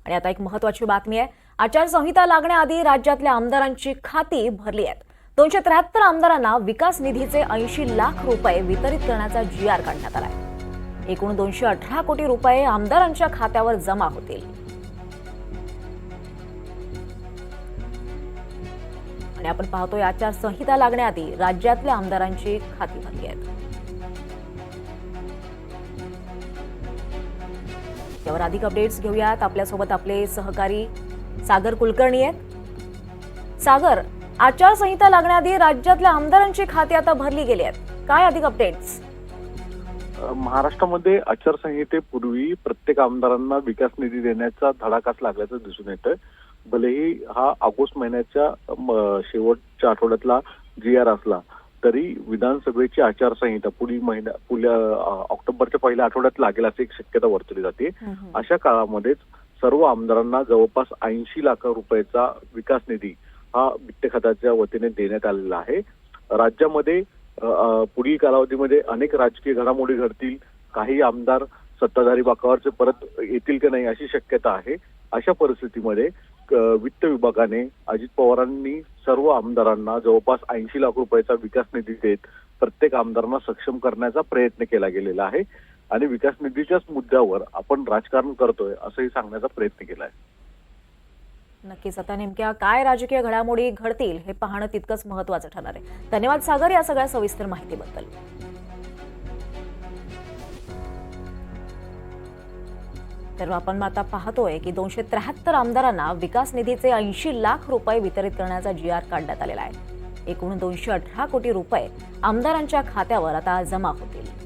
आणि आता एक महत्त्वाची बातमी आहे। आचारसंहिता लागण्याआधी राज्यातल्या आमदारांची खाती भरली आहेत। 273 आमदारांना विकास निधीचे 80 लाख रुपये वितरित करण्याचा GR काढण्यात आलाय। एकूण 218 कोटी रुपये आमदारांच्या खात्यावर जमा होतील। आणि आपण पाहतोय आचारसंहिता लागण्याआधी राज्यातल्या आमदारांची खाती भरली आहेत। यावर अधिक अपडेट्स घेऊयात। आपल्यासोबत आपले सहकारी सागर कुलकर्णी आहेत। सागर, आचारसंहिता लागण्याआधी राज्यातल्या आमदारांची खाती आता भरली गेली आहेत, काय अधिक अपडेट्स? महाराष्ट्रामध्ये आचारसंहितेपूर्वी प्रत्येक आमदारांना विकास निधी देण्याचा धडाकाच लागल्याचं दिसून येतं। भलेही हा ऑगस्ट महिन्याच्या शेवटच्या आठवड्यातला GR असला तरी विधानसभेची आचारसंहिता पुढल्या ऑक्टोबरच्या पहिल्या आठवड्यात लागेल अशी एक शक्यता वर्तवली जाते। अशा काळामध्येच सर्व आमदारांना जवळपास 80 लाख रुपयाचा विकास निधी हा वित्त खात्याच्या वतीने देण्यात आलेला आहे। राज्यामध्ये पुढील कालावधीमध्ये अनेक राजकीय घडामोडी घडतील, काही आमदार सत्ताधारी बाकावरचे परत येतील की नाही अशी शक्यता आहे। अशा परिस्थितीमध्ये वित्त विभागाने अजित पवारांनी सर्व आमदारांना जवळपास 80 लाख रुपयाचा विकास निधी देत प्रत्येक आमदारांना सक्षम करण्याचा प्रयत्न केला गेलेला आहे आणि विकास निधीच्याच मुद्द्यावर आपण राजकारण करतोय असंही सांगण्याचा प्रयत्न केला आहे। नक्कीच आता नेमक्या काय राजकीय घडामोडी घडतील हे पाहणं तितकंच महत्त्वाचं ठरणार आहे। धन्यवाद सागर या सगळ्या सविस्तर माहितीबद्दल। तर आपण आता पाहतोय की 273 आमदारांना विकास निधीचे 80 लाख रुपये वितरित करण्याचा GR काढण्यात आलेला आहे। एकूण 218 कोटी रुपये आमदारांच्या खात्यावर आता जमा होतील।